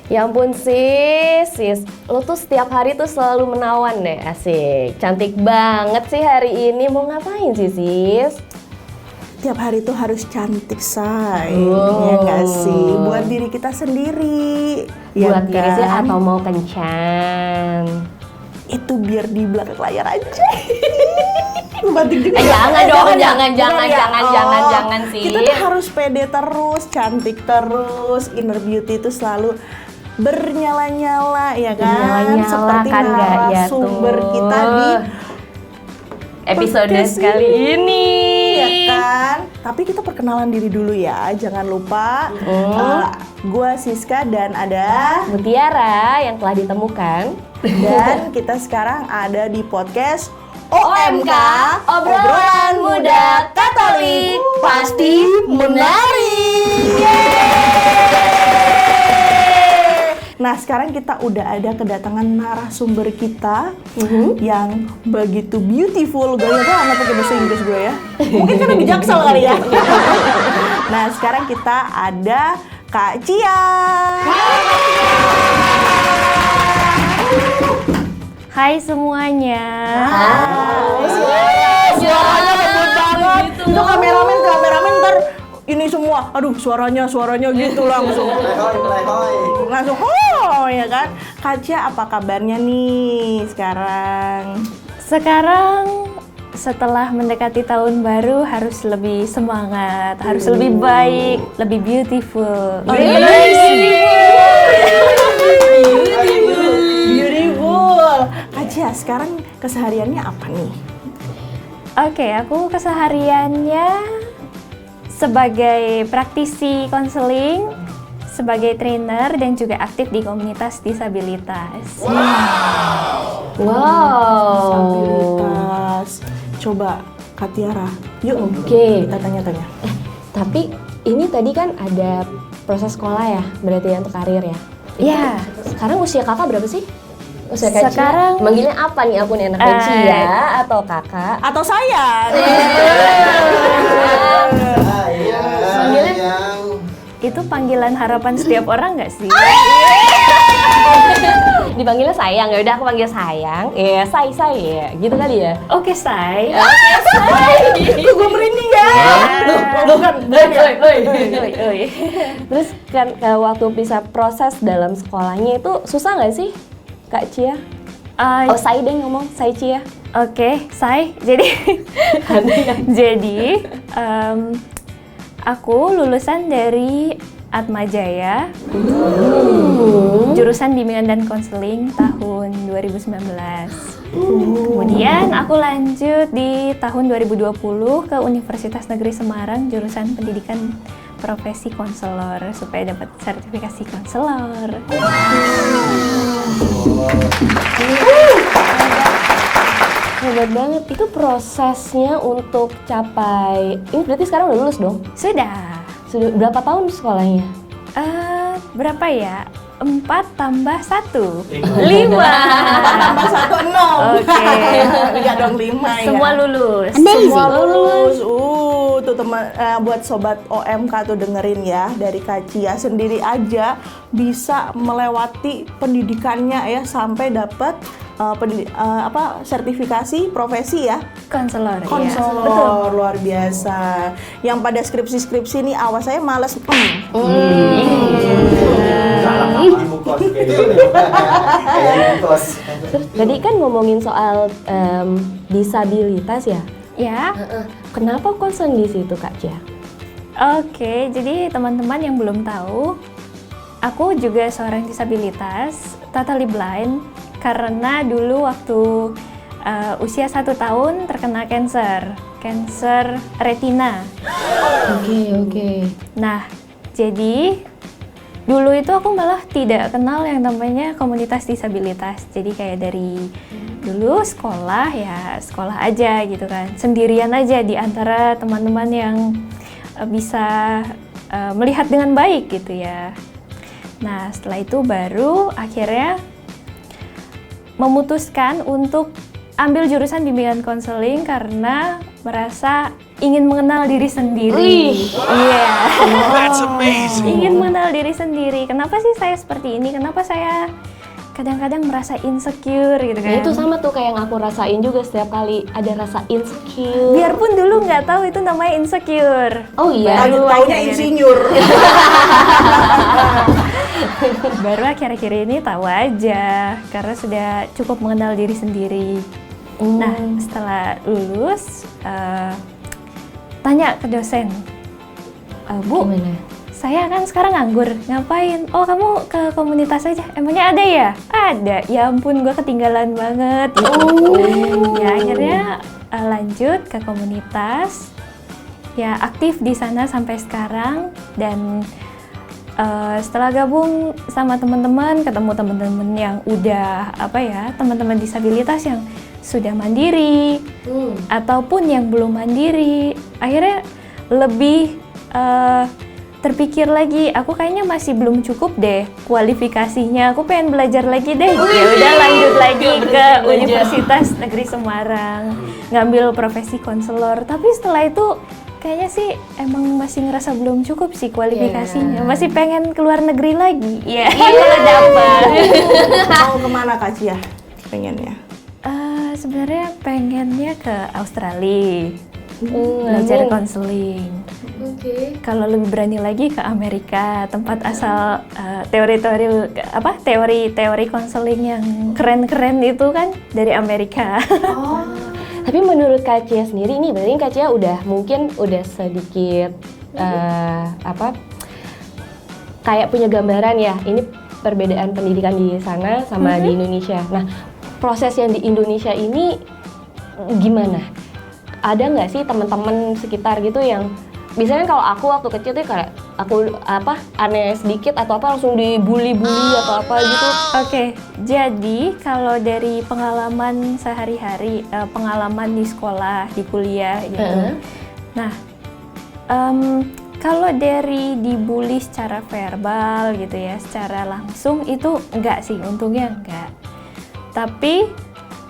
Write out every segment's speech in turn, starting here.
Ya ampun sis, lo tuh setiap hari tuh selalu menawan deh, asik. Cantik banget sih hari ini, mau ngapain sih sis? Tiap hari tuh harus cantik, say. Ya nggak sih? Buat diri kita sendiri. Buat diri sih kan? atau mau kencan? Itu biar di belakang layar aja. Banting juga. Jangan dong, jangan sih. Kita tuh harus pede terus, cantik terus. Inner beauty itu selalu bernyala-nyala, ya kan? Bernyala-nyala Seperti kan, nggak ya narasumber tuh. kita di episode podcast kali ini. ya kan? Tapi kita perkenalan diri dulu ya, jangan lupa. Gua Siska dan ada Mutiara yang telah ditemukan. dan kita sekarang ada di podcast OMK, obrolan muda Katolik, pasti menarik. Nah, sekarang kita udah ada kedatangan narasumber kita yang begitu beautiful. Gaya banget pakai bahasa Inggris gue ya. Mungkin karena di Jaksel kali ya. Nah, sekarang kita ada Kak Cia. Hai semuanya. Suaranya lembut banget. Itu kameramen ntar ini semua. Aduh, suaranya gitu langsung. Langsung ya kan. Kak Cia, apa kabarnya nih sekarang? Sekarang setelah mendekati tahun baru harus lebih semangat, harus lebih baik, lebih beautiful. Beautiful. Kak Cia, sekarang kesehariannya apa nih? Oke, aku kesehariannya sebagai praktisi konseling, sebagai trainer dan juga aktif di komunitas disabilitas. Wow. Disabilitas. Coba Kak Tiara, yuk Oke. kita tanya-tanya. Tapi ini tadi kan ada proses sekolah ya, berarti ya untuk karir ya? Ya. Sekarang usia kakak berapa sih? Usia Kak Cia? Sekarang- manggilnya apa nih, aku nih anaknya Cia atau kakak? Atau saya? Manggilnya? Itu panggilan harapan setiap orang nggak sih? Dipanggilnya sayang, ya udah aku panggil sayang. Iya, say ya, gitu kali ya. Oke, Say. Tuh gue merinding ya. Bukan Oi. Terus kan waktu bisa proses dalam sekolahnya itu susah nggak sih, Kak Cia? Oh, say deh ngomong, say Cia. Oke, Say. Jadi, aku lulusan dari Atmajaya, jurusan bimbingan dan konseling tahun 2019. Kemudian aku lanjut di tahun 2020 ke Universitas Negeri Semarang, jurusan pendidikan profesi konselor supaya dapat sertifikasi konselor. Hebat banget. Itu prosesnya untuk capai, ini berarti sekarang udah lulus dong? Sudah. Sudah berapa tahun sekolahnya? Berapa ya? 4 tambah 1. 5. 4 tambah 1, 0. Oke. Enggak dong 5 ya. Semua lulus. Semua lulus. Tuh teman, buat sobat OMK tuh dengerin ya, dari Kak Cia sendiri aja bisa melewati pendidikannya ya sampai dapat sertifikasi profesi ya. Konselor. Iya. Konselor. Betul. Luar biasa. Yang pada skripsi ini awas saya males. Tadi kan ngomongin soal disabilitas ya. Ya. Kenapa concern di situ, Kak Cia? Oke, jadi teman-teman yang belum tahu, aku juga seorang disabilitas, totally blind, karena dulu waktu usia 1 tahun terkena kanker retina. Oke. Nah, jadi dulu itu aku malah tidak kenal yang namanya komunitas disabilitas. Jadi kayak dari dulu sekolah aja gitu kan, sendirian aja di antara teman-teman yang bisa melihat dengan baik gitu ya. Nah, setelah itu baru akhirnya memutuskan untuk ambil jurusan bimbingan konseling karena merasa ingin mengenal diri sendiri. Iya. Ingin mengenal diri sendiri. Kenapa sih saya seperti ini? Kenapa saya kadang-kadang merasa insecure gitu kan? Nah, itu sama tuh kayak yang aku rasain juga setiap kali ada rasa insecure. Biarpun dulu nggak tahu itu namanya insecure. Oh iya. Taunya insinyur. Baru akhir-akhir ini tahu aja karena sudah cukup mengenal diri sendiri. Nah, setelah lulus tanya ke dosen, Bu, Gimana? saya kan sekarang nganggur, ngapain? Oh, kamu ke komunitas aja. Emangnya ada ya? Ada. Ya ampun, gue ketinggalan banget. Ya akhirnya lanjut ke komunitas. Ya aktif di sana sampai sekarang dan setelah gabung sama teman-teman, ketemu teman-teman yang udah teman-teman disabilitas yang sudah mandiri ataupun yang belum mandiri, akhirnya lebih terpikir lagi, aku kayaknya masih belum cukup deh kualifikasinya, aku pengen belajar lagi deh. Ya udah lanjut lagi ke Universitas Negeri Semarang, ngambil profesi konselor. Tapi setelah itu kayaknya sih emang masih ngerasa belum cukup sih kualifikasinya, masih pengen keluar negeri lagi. Ya, kalau dapet. Mau kemana Kak Cia pengennya? Sebenarnya pengennya ke Australia, belajar konseling. Kalau lebih berani lagi ke Amerika, tempat asal teori konseling yang keren-keren itu kan dari Amerika. Tapi menurut Kak Cia sendiri ini berarti Kak Cia mungkin udah sedikit kayak punya gambaran ya, ini perbedaan pendidikan di sana sama di Indonesia. Nah, proses yang di Indonesia ini gimana? Ada nggak sih teman-teman sekitar gitu yang biasanya kalau aku waktu kecil tuh kayak aku aneh sedikit atau langsung dibully-bully atau apa gitu. Oke, jadi kalau dari pengalaman sehari-hari, pengalaman di sekolah, di kuliah gitu. Nah, kalau dari dibully secara verbal gitu ya, secara langsung itu enggak sih, untungnya enggak. Tapi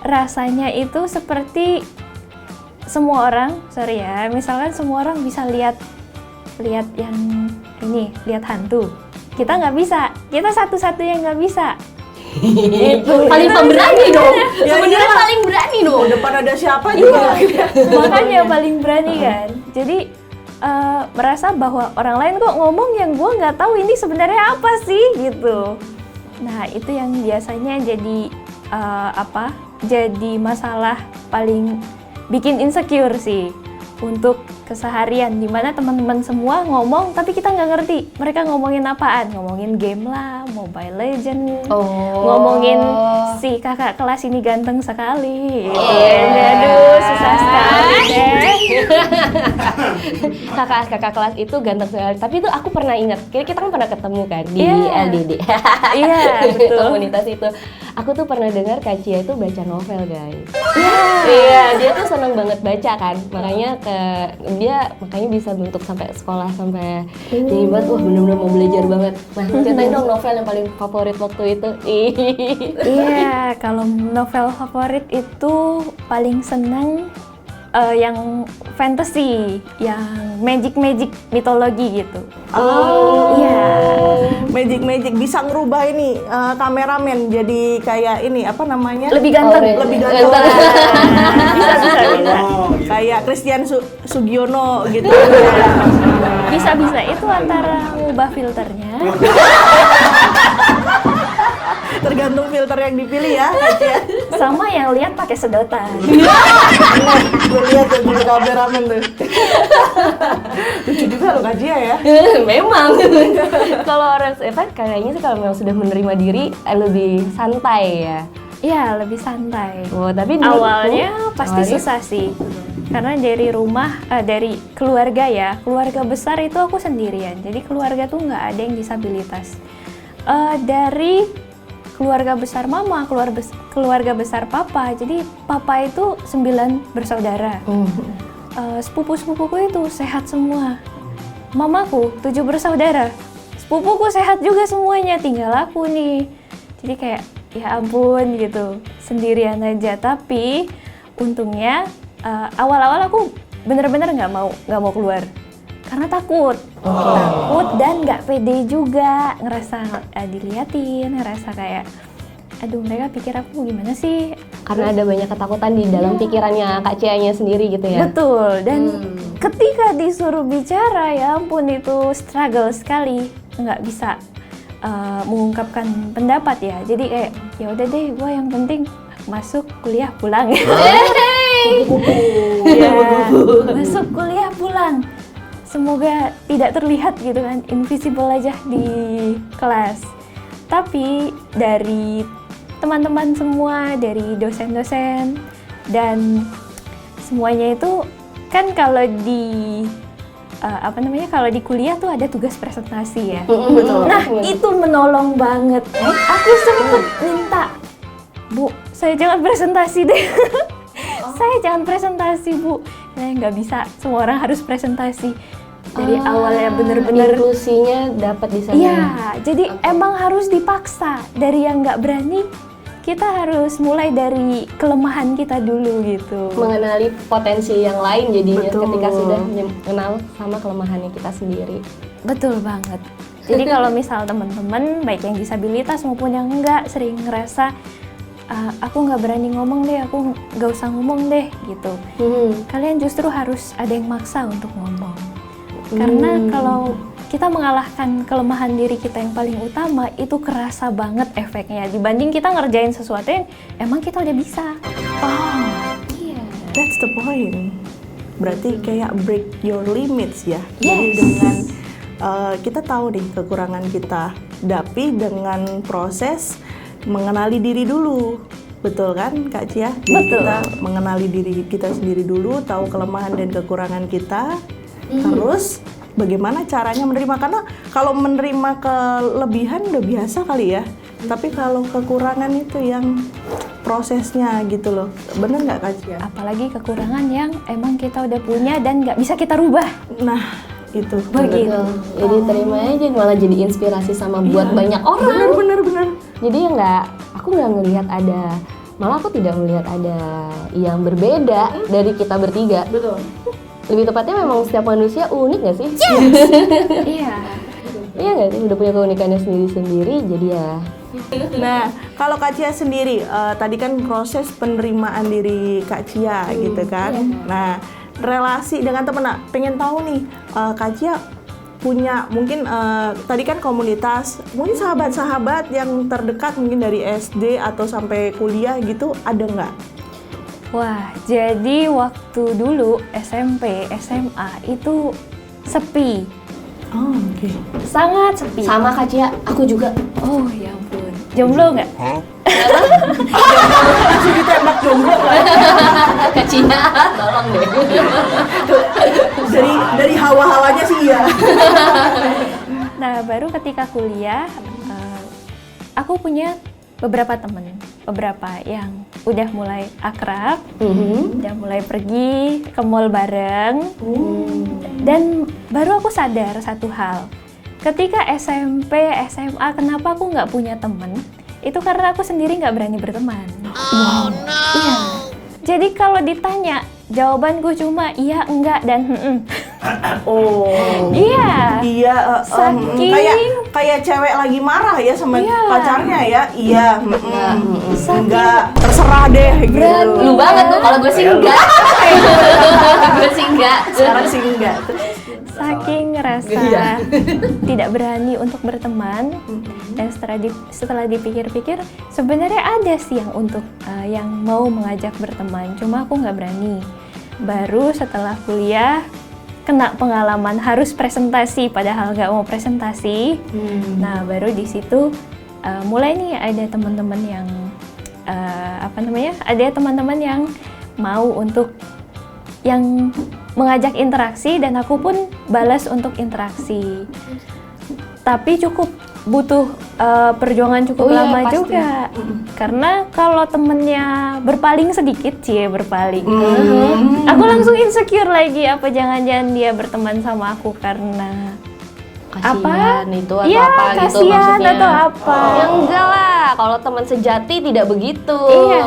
rasanya itu seperti semua orang, misalkan semua orang bisa lihat yang ini, lihat hantu. Kita nggak bisa, kita satu-satunya nggak bisa. Itu paling pemberani dong. Sebenarnya paling berani dong. Depan ada siapa juga. Makanya paling berani kan. Jadi merasa bahwa orang lain kok ngomong yang gue nggak tahu ini sebenarnya apa sih gitu. Nah itu yang biasanya jadi jadi masalah paling bikin insecure sih untuk keseharian, dimana teman-teman semua ngomong tapi kita nggak ngerti mereka ngomongin apaan, ngomongin game lah, Mobile Legend, ngomongin si kakak kelas ini ganteng sekali, aduh susah sekali deh. kakak kelas itu ganteng sekali, tapi itu aku pernah ingat, kita kan pernah ketemu kan di LDD. Iya, betul. Komunitas itu. Aku tuh pernah dengar Kak Cia itu baca novel, guys. Iya, dia tuh seneng banget baca kan, makanya makanya bisa bentuk sampai sekolah sampai jadi banget, wah bener-bener mau belajar banget. Nah, ceritain dong novel yang paling favorit waktu itu. Iya, kalau novel favorit itu paling seneng yang fantasy, yang magic mitologi gitu. Iya. Magic bisa ngerubah ini kameramen jadi kayak ini apa namanya? Lebih ganteng. Lebih ganteng. Bisa. Kayak Christian Sugiono gitu. Bisa itu antara ngubah filternya. Tergantung filter yang dipilih ya, Kak Cia. Sama yang lihat pakai sedotan. Gue lihat tuh di kameramen tuh. Lucu juga loh Kak Cia ya. Memang. Kalau orang kayaknya sih kalau memang sudah menerima diri lebih santai ya. Iya, lebih santai. Oh, tapi awalnya pasti susah sih. Karena dari rumah, dari keluarga ya, keluarga besar itu aku sendirian. Jadi keluarga tuh nggak ada yang disabilitas. Dari keluarga besar mama, keluarga besar papa. Jadi papa itu 9 bersaudara. Sepupu-sepupuku itu sehat semua. Mamaku 7 bersaudara. Sepupuku sehat juga semuanya, tinggal aku nih. Jadi kayak ya ampun gitu, sendirian aja. Tapi untungnya awal-awal aku bener-bener nggak mau keluar karena takut dan nggak pede juga, ngerasa diliatin, ngerasa kayak aduh mereka pikir aku gimana sih, Karena ada banyak ketakutan di dalam pikirannya Kak Cia-nya sendiri gitu ya. betul. Dan ketika disuruh bicara, ya ampun itu struggle sekali, nggak bisa mengungkapkan pendapat ya. Jadi kayak ya udah deh, gue yang penting masuk kuliah pulang. Ya, masuk kuliah pulang. Semoga tidak terlihat gitu kan, invisible aja di kelas. Tapi dari teman-teman semua, dari dosen-dosen dan semuanya itu kan kalau di kalau di kuliah tuh ada tugas presentasi ya. Betul. Nah, itu menolong banget. Aku sempet minta, Bu, saya jangan presentasi deh. Saya jangan presentasi, Bu. Saya nggak bisa, semua orang harus presentasi. Dari awalnya bener-bener inklusinya dapat di sana. iya, jadi emang harus dipaksa. Dari yang nggak berani, kita harus mulai dari kelemahan kita dulu gitu. Mengenali potensi yang lain jadinya Betul. ketika sudah mengenal sama kelemahannya kita sendiri. Betul banget. Jadi kalau misal teman-teman, baik yang disabilitas maupun yang enggak, sering ngerasa aku nggak berani ngomong deh, aku nggak usah ngomong deh gitu. Kalian justru harus ada yang maksa untuk ngomong. Karena kalau kita mengalahkan kelemahan diri kita yang paling utama, itu kerasa banget efeknya dibanding kita ngerjain sesuatu yang emang kita udah bisa. Oh, that's the point. Berarti kayak break your limits ya. Jadi Yes. dengan kita tahu nih kekurangan kita, tapi dengan proses mengenali diri dulu. Betul kan Kak Cia? Jadi Betul. kita mengenali diri kita sendiri dulu, tahu kelemahan dan kekurangan kita. Terus bagaimana caranya menerima, karena kalau menerima kelebihan udah biasa kali ya. Tapi kalau kekurangan itu yang prosesnya gitu loh. Bener nggak Kak Cia? Apalagi kekurangan yang emang kita udah punya dan nggak bisa kita rubah. Nah, itu. Begitu. Betul. Jadi terima aja, malah jadi inspirasi sama buat banyak orang. Bener. Jadi ya aku nggak ngelihat ada, malah aku tidak melihat ada yang berbeda dari kita bertiga. Betul. Lebih tepatnya memang setiap manusia unik nggak sih? Iya. Iya nggak sih? Udah punya keunikannya sendiri-sendiri, jadi ya. Nah, kalau Kak Cia sendiri, tadi kan proses penerimaan diri Kak Cia gitu kan. Nah, relasi dengan temen, nah, pengen tahu nih, Kak Cia punya mungkin tadi kan komunitas, mungkin sahabat-sahabat yang terdekat mungkin dari SD atau sampai kuliah gitu, ada nggak? Wah, jadi waktu dulu SMP, SMA itu sepi. Oh, oke. Sangat sepi. Sama Kak Cia, aku juga. Oh ya ampun. Jomblo nggak? Langsung ditembak jomblo lah. Kak Cia, tolong deh. Dari hawa-hawanya sih iya. Nah, baru ketika kuliah, aku punya beberapa temen, beberapa yang udah mulai akrab, udah mulai pergi ke mall bareng, dan baru aku sadar satu hal, ketika SMP, SMA, kenapa aku nggak punya temen? Itu karena aku sendiri nggak berani berteman. Wow. Iya. Jadi kalau ditanya, jawabanku cuma iya, enggak, dan Oh. Iya. Iya, Saking- kayak cewek lagi marah ya sama Iya. pacarnya ya. Iya, Saking- enggak, terserah deh gitu. Lu banget tuh, kalau gue sih enggak. Gue sih enggak. Sekarang sih enggak. Saking ngerasa tidak berani untuk berteman, dan setelah dipikir-pikir sebenarnya ada sih yang untuk yang mau mengajak berteman, cuma aku nggak berani. Baru setelah kuliah kena pengalaman harus presentasi padahal nggak mau presentasi. Nah, baru di situ mulai nih ada teman-teman yang ada teman-teman yang mau untuk yang mengajak interaksi, dan aku pun balas untuk interaksi. Tapi cukup butuh perjuangan cukup lama pasti. juga. Karena kalau temennya berpaling sedikit, berpaling. Aku langsung insecure lagi, apa jangan-jangan dia berteman sama aku karena Kasian itu atau Iya, apa gitu kasihan maksudnya. atau apa. Ya enggak lah, kalau teman sejati tidak begitu. Iya.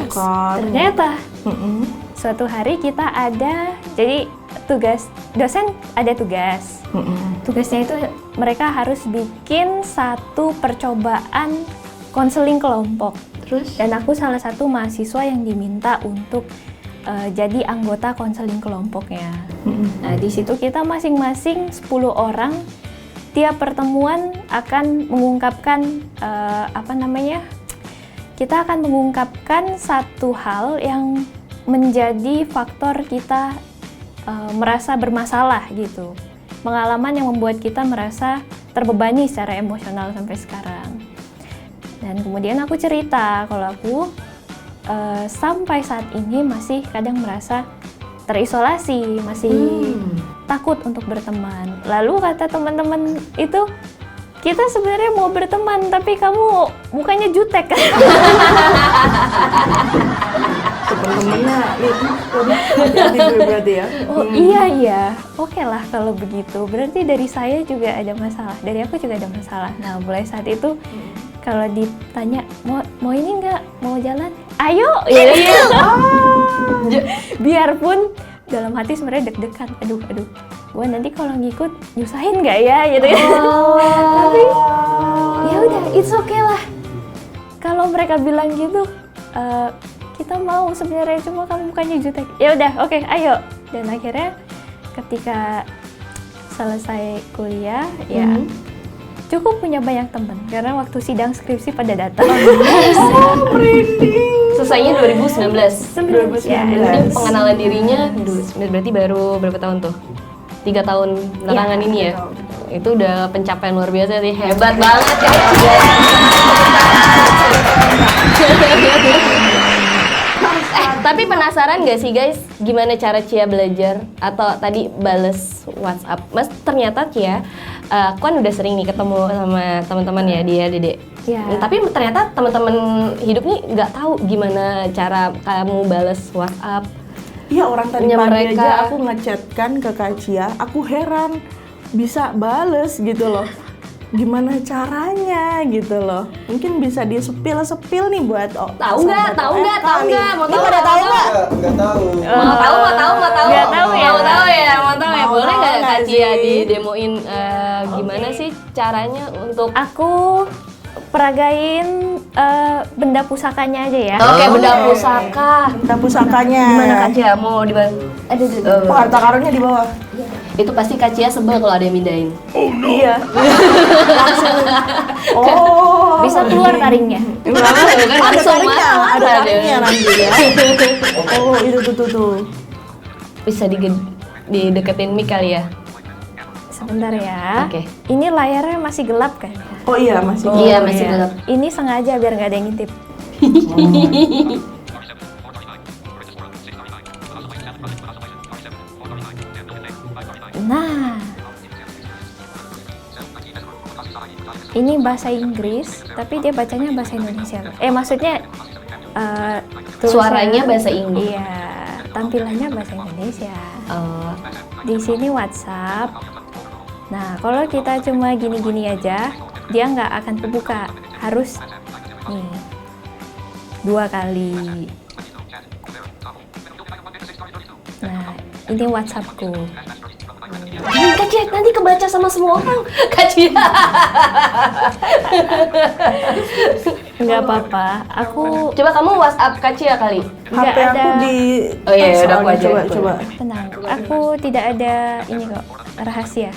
Kan. Ternyata suatu hari kita ada Jadi tugas dosen ada tugas. Tugasnya itu mereka harus bikin satu percobaan konseling kelompok. Terus? Dan aku salah satu mahasiswa yang diminta untuk jadi anggota konseling kelompoknya. Nah, di situ kita masing-masing 10 orang tiap pertemuan akan mengungkapkan kita akan mengungkapkan satu hal yang menjadi faktor kita merasa bermasalah gitu. Pengalaman yang membuat kita merasa terbebani secara emosional sampai sekarang. Dan kemudian aku cerita kalau aku sampai saat ini masih kadang merasa terisolasi, masih takut untuk berteman. Lalu kata teman-teman itu, kita sebenarnya mau berteman, tapi kamu mukanya jutek. Temen-temennya hati-hati gue berarti ya. Oh iya, oke lah kalau begitu. Berarti dari saya juga ada masalah, dari aku juga ada masalah. Nah, mulai saat itu kalau ditanya mau ini nggak, mau jalan, ayo. Iya. Biarpun dalam hati sebenarnya deg-degan. Aduh. Wah, nanti kalau ngikut nyusahin nggak ya gitu. Tapi ya udah, it's okay lah. Kalau mereka bilang gitu, kita mau sebenarnya, cuma kamu mukanya jutek. Ya udah, oke, ayo. Dan akhirnya ketika selesai kuliah, ya cukup punya banyak teman karena waktu sidang skripsi pada datang. Selesainya 2019. 2019. Ya, Ini pengenalan dirinya berarti baru berapa tahun tuh? 3 tahun belakangan ini ya? Itu udah pencapaian luar biasa sih, hebat banget ya. Tapi penasaran gak sih guys, gimana cara Cia belajar atau tadi bales WhatsApp? Mas, ternyata Cia, kan udah sering nih ketemu sama teman-teman ya, dia, Dede. Ya. Tapi ternyata teman-teman hidup nih nggak tahu gimana cara kamu bales WhatsApp. Iya, orang tadi Punya pagi mereka. aja aku ngechatkan ke Kak Cia, aku heran bisa bales gitu loh. Gimana caranya gitu loh. Mungkin bisa di-sepil nih buat Tahu nggak? Mau tahu nggak? Mau tahu nggak? Nggak tahu. Mau tahu. Nggak tahu ya? Mau tahu ya? Mau Boleh tahu nggak nggak Kak Cia sih? didemoin gimana sih caranya untuk Aku peragain benda pusakanya aja ya. Oke, benda pusaka. Kita pusakanya. Gimana Kak Cia mau dibantu? Oh, harta karunnya di bawah. Itu pasti Kak Cia sebel kalau ada yang mindahin. Iya. Langsung. Oh. Bisa keluar taringnya. Ada taringnya, ada marah taringnya dia. nanti ya. Oh, itu tuh. Bisa dideketin mic kali ya. Sebentar ya. Oke. Ini layarnya masih gelap kan? Oh iya, masih. Iya, masih gelap. Ini sengaja biar nggak ada yang ngintip. Nah, ini bahasa Inggris, tapi dia bacanya bahasa Indonesia. Maksudnya Suaranya tulisannya- bahasa Inggris. Iya, tampilannya bahasa Indonesia. Di sini WhatsApp. Nah, kalau kita cuma gini-gini aja, dia nggak akan kebuka. Harus nih 2 kali. Nah, ini WhatsAppku. Kak Cia, nanti kebaca sama semua orang. Kak Cia. Nggak apa-apa. Aku Coba kamu WhatsApp Kak Cia kali. nggak HP aku ada. di. Oh iya, udah soalnya aku aja. coba. Tenang, aku tidak ada ini kok rahasia.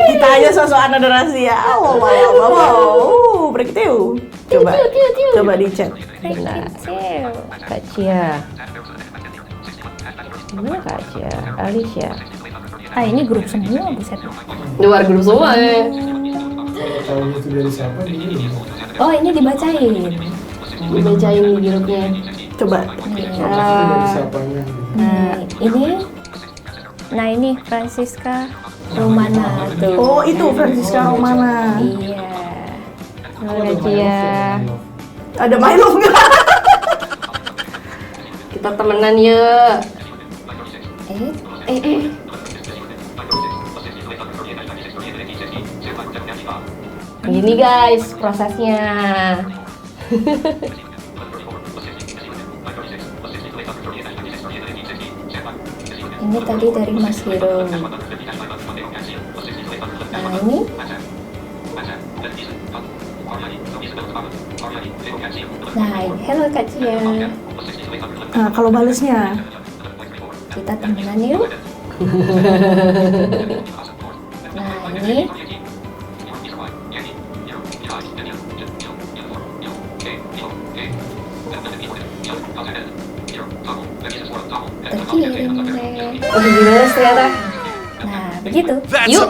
Kita aja sosokan ada rahasia. Wow. Breakthrough. Coba di chat. Benar. Kecil. Kak Cia. Gimana Kak Cia? Alicia. Ini grup semua, buset. Luar grup semua ya. Tahu itu dari siapa ini? Oh, ini dibacain. Dibacain di grupnya. Coba. Itu dari siapanya? Nah, ini Francisca Romana tuh. Oh, itu Francisca Romana. Iya. Halo Kak Cia. Ada Milo nggak? Kita temenan yuk. Gini guys prosesnya. Ini tadi dari Mas Hiro. Nah ini. Nah, hello Kak Cia. Nah, kalau balesnya? Kita temenan yuk. Nah, ini. Terkirim deh. Oh, gimana ternyata? Nah, begitu. Yuk.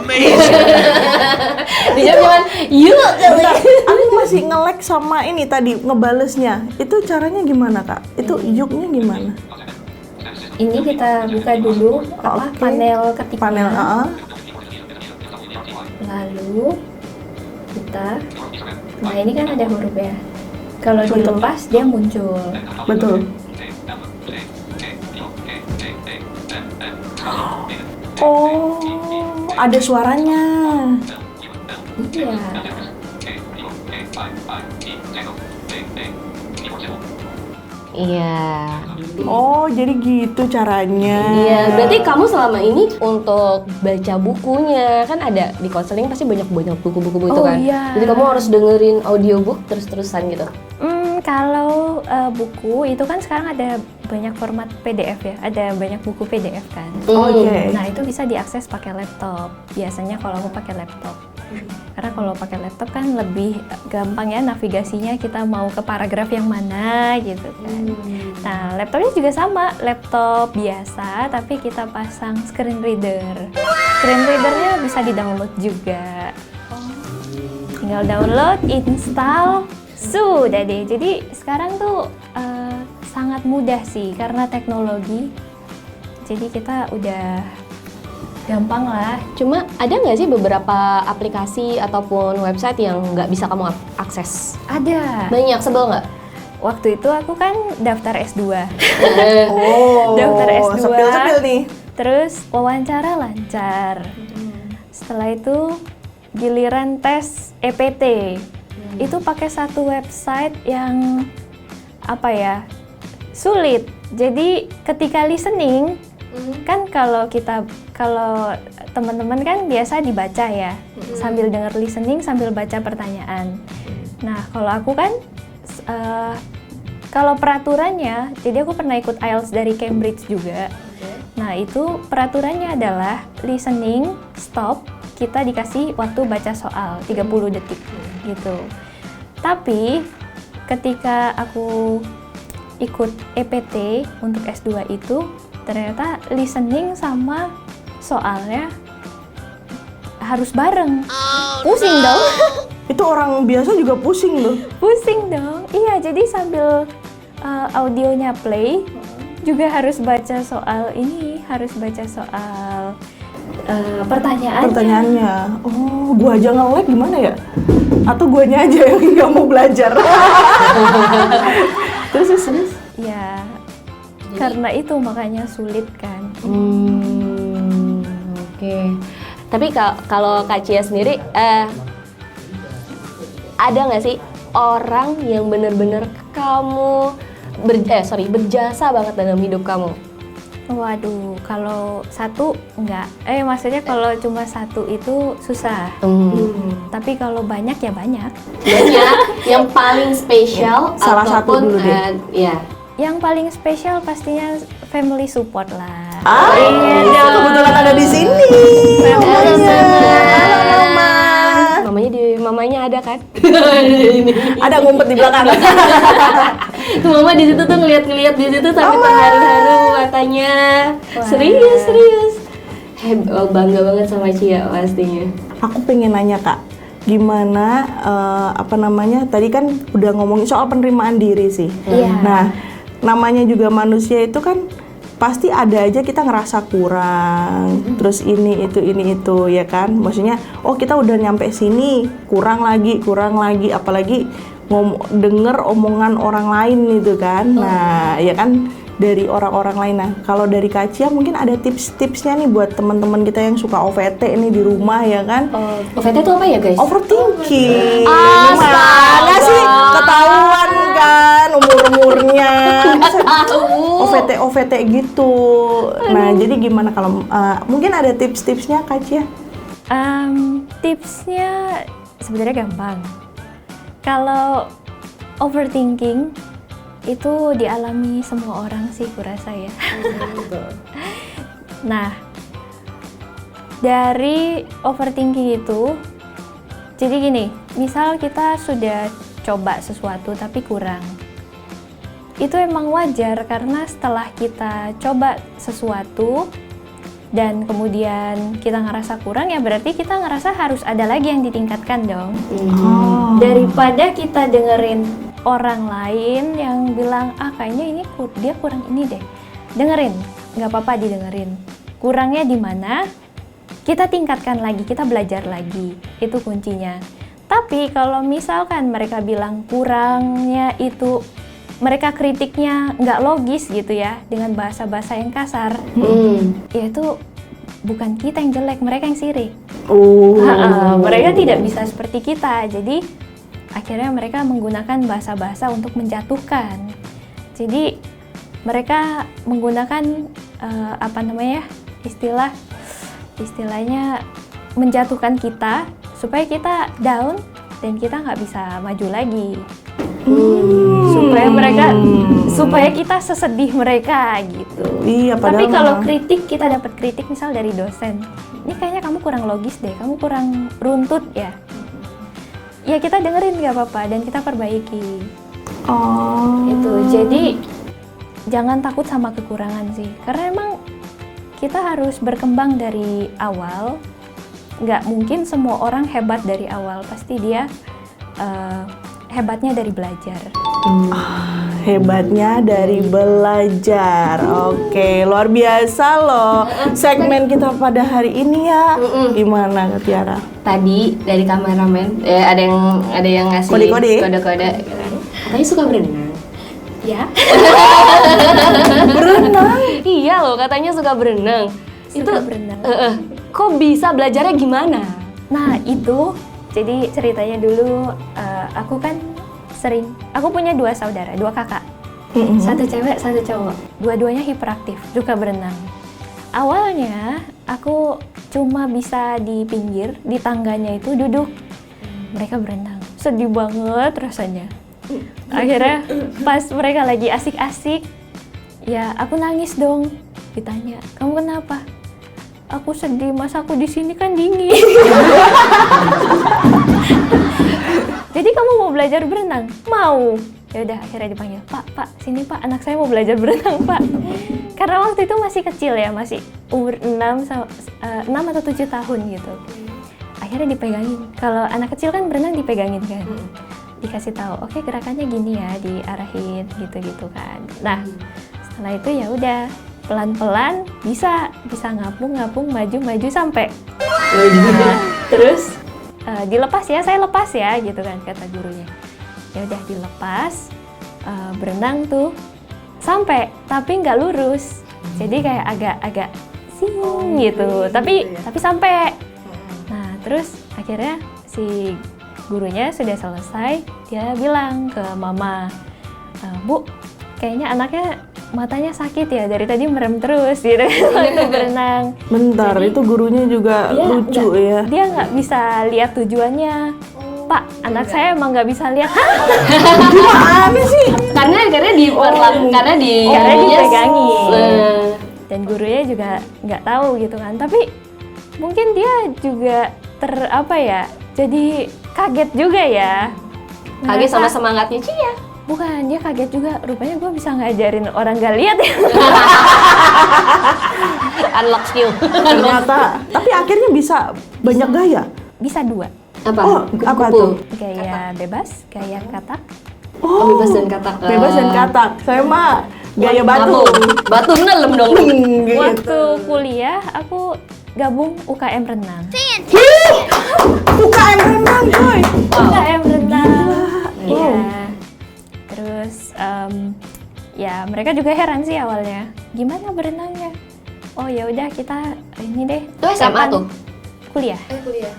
Dijawab cuman yuk kali. Bentar, aku masih nge-lag sama ini tadi ngebalesnya. Itu caranya gimana, Kak? Itu yuknya gimana? Ini kita buka dulu apa Oke. panel ketiknya. Panel Lalu kita, nah ini kan ada huruf ya. Kalau Betul. dilepas dia muncul. betul. Oh, ada suaranya. Iya. Iya. Oh, jadi gitu caranya. Iya, berarti kamu selama ini untuk baca bukunya kan ada di konseling pasti banyak buku-buku itu Oh, kan. iya. Jadi kamu harus dengerin audiobook terus-terusan gitu. Kalau buku itu kan sekarang ada banyak format PDF ya, ada banyak buku PDF kan. Oke. Nah itu bisa diakses pakai laptop. Biasanya kalau aku pakai laptop, karena kalau pakai laptop kan lebih gampang ya navigasinya, kita mau ke paragraf yang mana gitu kan. Nah laptopnya juga sama, laptop biasa tapi kita pasang screen reader. Screen readernya bisa di-download juga. Tinggal download, install, sudah deh. Jadi sekarang tuh sangat mudah sih karena teknologi. Jadi kita udah gampang lah. Cuma ada nggak sih beberapa aplikasi ataupun website yang nggak bisa kamu akses? Ada. Banyak, sebel nggak? Waktu itu aku kan daftar S2. Oh, Daftar S2. sepil-sepil nih. Terus wawancara lancar. Setelah itu giliran tes EPT. Itu pakai satu website yang apa ya? Sulit. Jadi ketika listening kan kalau teman-teman kan biasa dibaca ya, sambil denger listening sambil baca pertanyaan. Nah kalau aku kan kalau peraturannya, jadi aku pernah ikut IELTS dari Cambridge juga. Nah itu peraturannya adalah listening stop, kita dikasih waktu baca soal 30 detik gitu. Tapi ketika aku ikut EPT untuk S2 itu ternyata listening sama soalnya harus bareng. Pusing dong. Itu orang biasa juga pusing loh. Pusing dong. Iya, jadi sambil audionya play juga harus baca soal ini, harus baca soal Pertanyaannya. Oh, gua aja nge-lag gimana ya? Atau guanya aja yang nggak mau belajar? Terus. Ya, karena itu makanya sulit kan. Oke. Tapi kalau Kak Cia sendiri, ada nggak sih orang yang benar-benar kamu berjasa banget dalam hidup kamu? Waduh, kalau satu enggak. Maksudnya kalau cuma satu itu susah. Tapi kalau banyak ya banyak. Banyak. Yang paling spesial Salah satu ataupun dulu deh. ya. Yang paling spesial pastinya family support lah. Kebetulan ada di sini. Mamanya. Halo, Mama. Mamanya ada kan? Ada ngumpet di belakang. Tuh mama di situ tuh ngeliat di situ sampai terharu-haru matanya. Wah. Serius. Bangga banget sama Cia pastinya. Aku pengen nanya, Kak, gimana tadi kan udah ngomongin soal penerimaan diri sih. Iya. Nah, namanya juga manusia itu kan pasti ada aja kita ngerasa kurang, terus ini itu ya kan. Maksudnya, oh kita udah nyampe sini, kurang lagi, apalagi denger omongan orang lain gitu kan. Nah, ya kan dari orang-orang lain. Nah, kalau dari Kak Cia mungkin ada tips-tipsnya nih buat teman-teman kita yang suka OVT nih di rumah ya kan. OVT itu apa ya guys? Overthinking. Astaga. Gimana sih? Ketahuan kan umur-umurnya. Tahu. OVT gitu. Nah, jadi gimana kalau mungkin ada tips-tipsnya Kak Cia? Tipsnya sebenarnya gampang. Kalau overthinking itu dialami semua orang sih kurasa ya. Nah, dari overthinking itu, jadi gini, misal kita sudah coba sesuatu tapi kurang. Itu emang wajar karena setelah kita coba sesuatu dan kemudian kita ngerasa kurang, ya berarti kita ngerasa harus ada lagi yang ditingkatkan dong. Daripada kita dengerin orang lain yang bilang, kayaknya ini dia kurang ini deh. Dengerin, nggak apa-apa didengerin. Kurangnya di mana? Kita tingkatkan lagi, kita belajar lagi. Itu kuncinya. Tapi kalau misalkan mereka bilang kurangnya itu, mereka kritiknya nggak logis gitu ya, dengan bahasa-bahasa yang kasar, ya itu bukan kita yang jelek, mereka yang sirik. Mereka tidak bisa seperti kita, jadi akhirnya mereka menggunakan bahasa-bahasa untuk menjatuhkan. Jadi mereka menggunakan istilahnya menjatuhkan kita supaya kita down dan kita nggak bisa maju lagi. Supaya kita sesedih mereka gitu. Iya, Tapi padahal kalau kita dapat kritik misal dari dosen, ini kayaknya kamu kurang logis deh, kamu kurang runtut ya. Ya kita dengerin nggak apa-apa dan kita perbaiki. Itu. Jadi jangan takut sama kekurangan sih, karena emang kita harus berkembang dari awal. Nggak mungkin semua orang hebat dari awal, pasti dia hebatnya dari belajar. Hebatnya dari belajar. Oke, luar biasa loh segmen kita pada hari ini ya. Gimana Kak Tiara? Tadi dari kameramen ada yang ngasih kode-kode. Katanya suka berenang. Ya. Berenang? Iya loh, katanya suka berenang. Suka berenang. Kok bisa belajarnya gimana? Nah itu, jadi ceritanya dulu aku punya 2 saudara, 2 kakak. Satu cewek, satu cowok. Dua-duanya hiperaktif, suka berenang. Awalnya aku cuma bisa di pinggir, di tangganya itu duduk. Mereka berenang, sedih banget rasanya. Akhirnya pas mereka lagi asik-asik, ya aku nangis dong. Ditanya, kamu kenapa? Aku sedih, mas aku di sini kan dingin. Jadi kamu mau belajar berenang? Mau. Ya udah akhirnya dipanggil, Pak, sini Pak, anak saya mau belajar berenang Pak. Karena waktu itu masih kecil ya, masih umur 6 atau 7 tahun gitu. Akhirnya dipegangin. Kalau anak kecil kan berenang dipegangin kan. Dikasih tahu, oke gerakannya gini ya, diarahin gitu-gitu kan. Nah, setelah itu ya udah pelan-pelan bisa ngapung maju sampai. Terus dilepas ya, saya lepas ya gitu kan kata gurunya. Ya udah dilepas, berenang tuh sampai tapi nggak lurus. Jadi kayak agak sing gitu. Tapi sampai. Nah, terus akhirnya si gurunya sudah selesai, dia bilang ke mama, Bu, kayaknya anaknya matanya sakit ya, dari tadi merem terus gitu waktu berenang. Bentar, jadi, itu gurunya juga lucu ya. Dia nggak bisa lihat tujuannya. Pak, anak saya emang nggak bisa lihat. Gimana sih? Karena dipegangin. Dan gurunya juga nggak tahu gitu kan. Tapi mungkin dia juga jadi kaget juga ya. Kaget sama semangatnya Cia. Bukan, dia kaget juga, rupanya gue bisa ngajarin orang gak lihat ya. Unlock skill. Ternyata, tapi akhirnya bisa banyak gaya? Bisa 2. Apa? Apa tuh? Gaya bebas, gaya katak. Bebas dan katak. Bebas dan katak. Saya mah gaya batu. Batu nelem dong. Gitu. Waktu kuliah, aku gabung UKM renang. UKM renang, coy. UKM renang. Iya. Terus ya mereka juga heran sih awalnya. Gimana berenangnya? Oh ya udah kita ini deh. Itu SMA tuh? Kuliah. Kuliah.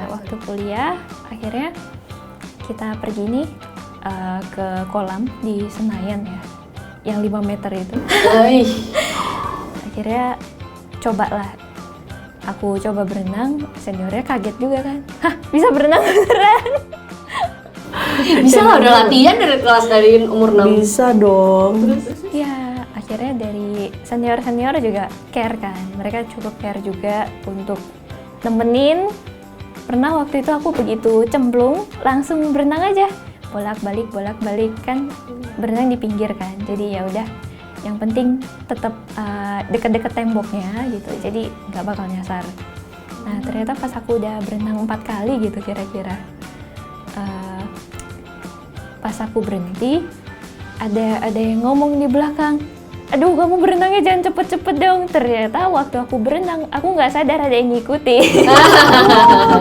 Waktu kuliah akhirnya kita pergi nih ke kolam di Senayan ya. yang 5 meter itu. Akhirnya cobalah. Aku coba berenang, seniornya kaget juga kan. Hah, bisa berenang beneran? Bisa lah, udah latihan dari umur 6. Bisa dong. Ya, akhirnya dari senior-senior juga care kan. Mereka cukup care juga untuk nemenin. Pernah waktu itu aku begitu cemplung, langsung berenang aja. Bolak-balik kan berenang di pinggir kan. Jadi ya udah, yang penting tetap deket-deket temboknya gitu. Jadi nggak bakal nyasar. Nah, ternyata pas aku udah berenang 4 kali gitu kira-kira. Pas aku berhenti, ada yang ngomong di belakang, aduh kamu berenangnya jangan cepet-cepet dong. Ternyata waktu aku berenang, aku nggak sadar ada yang ngikutin.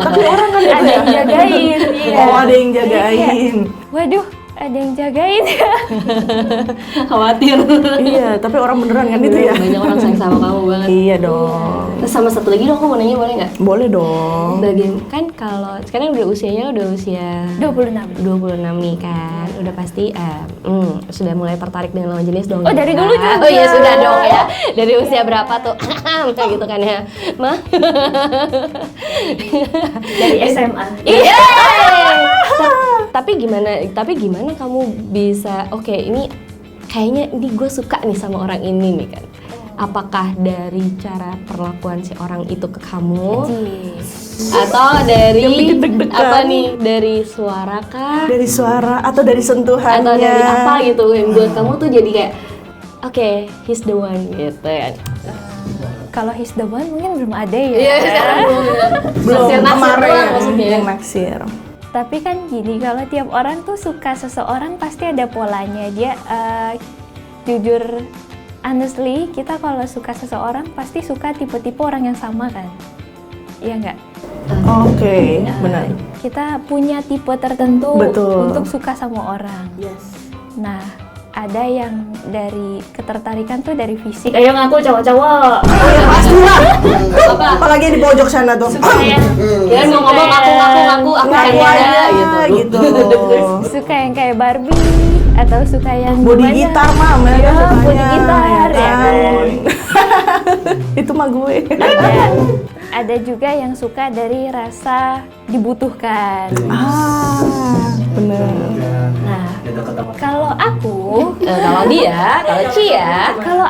Tapi orang kan Ada yang jagain. Iya. Oh, ada yang jagain. Waduh, ada yang jagain ya. Khawatir. Iya, tapi orang beneran kan itu ya. Banyak orang sayang sama kamu banget. Iya dong. Terus sama satu lagi dong, aku mau nanya boleh nggak? Boleh dong. Kan kalau sekarang udah usia 26. 26 nih kan, udah pasti sudah mulai tertarik dengan lawan jenis dong. Oh, dari kan? dulu juga. Oh iya sudah dong ya. Dari usia berapa tuh? Kayak gitu kan ya, Mah? Dari SMA. Iya. Tapi gimana kamu bisa? Oke, ini kayaknya ini gue suka nih sama orang ini nih kan. Apakah dari cara perlakuan si orang itu ke kamu? Atau dari Yang bikin deg-degan. apa nih? Dari suara kah? Dari suara atau dari sentuhannya? Atau dari apa gitu yang buat kamu tuh jadi kayak oke, he's the one gitu kan? Kalau he's the one mungkin belum ada ya. Iya, sekarang Belum naksir kemarin doang maksudnya. yang naksir. Tapi kan gini, kalau tiap orang tuh suka seseorang pasti ada polanya. Dia jujur, honestly, kita kalau suka seseorang pasti suka tipe-tipe orang yang sama kan? Iya nggak? Oke, benar. Kita punya tipe tertentu Betul. untuk suka sama orang. Yes. Nah, ada yang dari ketertarikan tuh dari fisik. Ayo ngaku cowok-cowok. Oh ya pastilah. Apalagi di pojok sana tuh. Dia mau ngomong aku Ngaku aja gitu. Suka yang kayak Barbie atau suka yang Body gimana? gitar mah mereka Iya, sukanya. body gitar, ya kan? Itu mah gue. Ada juga yang suka dari rasa dibutuhkan. Bener. Nah, kalau aku, kalau Cia, kalau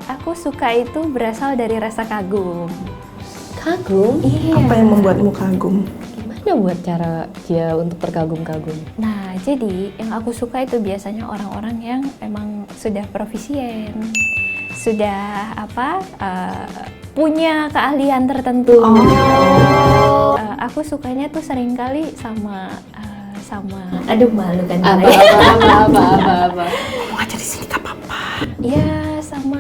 aku suka itu berasal dari rasa kagum. kagum. Iya. Apa yang membuatmu kagum? Gimana buat cara Cia untuk terkagum-kagum? Nah, jadi yang aku suka itu biasanya orang-orang yang emang sudah profisien, sudah punya keahlian tertentu. Aku sukanya tuh seringkali sama aduh malu kan. Apa? Mau ngajar di sini gak apa-apa. Ya sama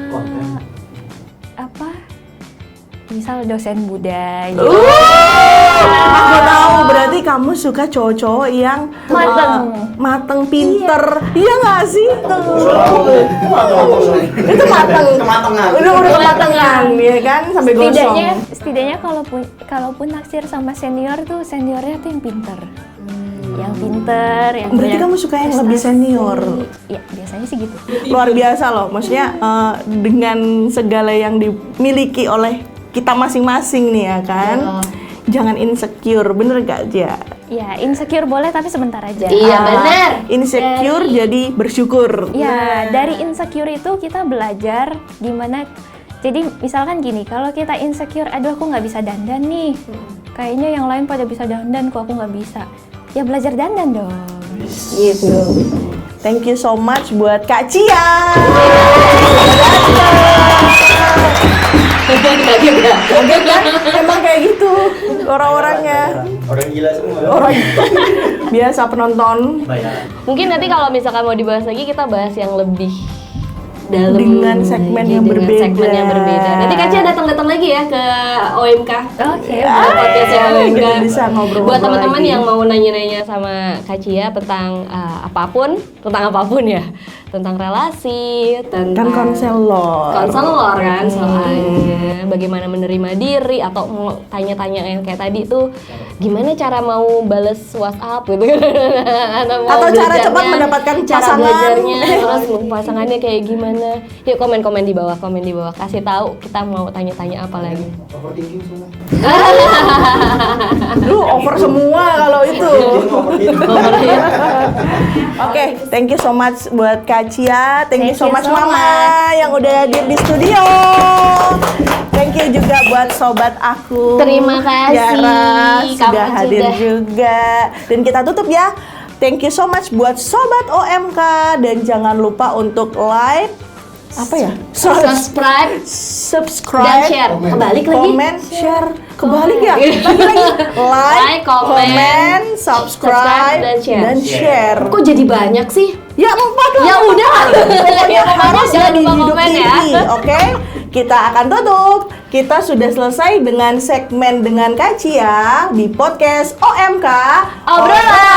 misal dosen Buddha gitu. Aku tahu berarti kamu suka cowok-cowok yang mateng, pinter. Iya nggak sih? Itu mateng. Udah kematangan, ya kan sampai gosong. Setidaknya kalaupun naksir sama senior tuh seniornya tuh yang pinter. Yang pinter, yang Berarti punya kamu suka yang lebih prestasi. senior. Ya, biasanya sih gitu. Luar biasa loh, maksudnya dengan segala yang dimiliki oleh kita masing-masing nih ya kan. Jangan insecure, bener gak Ja? Ya, insecure boleh tapi sebentar aja. Iya benar. Insecure jadi bersyukur. Ya, dari insecure itu kita belajar gimana. Jadi misalkan gini, kalau kita insecure, aduh aku nggak bisa dandan nih. Kayaknya yang lain pada bisa dandan, kok aku nggak bisa. Ya belajar dandan dong. Gitu. Thank you so much buat Kak Cia. Kaget kan? Emang kayak gitu orang-orangnya. Orang gila semua. Orang biasa penonton Mungkin nanti kalau misalkan mau dibahas lagi kita bahas yang lebih dalam dengan segmen yang berbeda. segmen yang berbeda. Nanti Kak Cia datang ke ya ke OMK. Oke. Podcastnya OMK. Kita bisa ngobrol-ngobrol Buat teman-teman lagi. yang mau nanya-nanya sama Kak Cia tentang apapun ya, tentang relasi, tentang kan konselor. konselor kan soalnya bagaimana menerima diri atau mau tanya-tanya yang kayak tadi tuh gimana cara mau bales WhatsApp gitu Atau cara cepat mendapatkan cara pasangan. belajarnya, terus pasangannya kayak gimana. Yuk komen di bawah, kasih tahu kita mau tanya-tanya apa lagi. Overthinking semua. Lu over semua kalau itu. Oke, thank you so much buat Kak Cia, thank you so much Mama yang udah hadir di studio. Thank you juga buat sobat aku. Terima kasih. Yara sudah Kamu hadir juga. Dan kita tutup ya. Thank you so much buat sobat OMK dan jangan lupa untuk like apa ya? Subscribe Subscribe dan share. Kebalik lagi. Comment, share, kebalik ya? Lagi. Like, comment, subscribe, dan share. Kok jadi banyak sih? Ya 4 lah. Ya udah. Pokoknya Ya, pokoknya harus jangan jadi lupa hidup komen ya. ini, oke? Kita akan tutup. Kita sudah selesai dengan segmen dengan Kak Cia di podcast OMK. Obrolan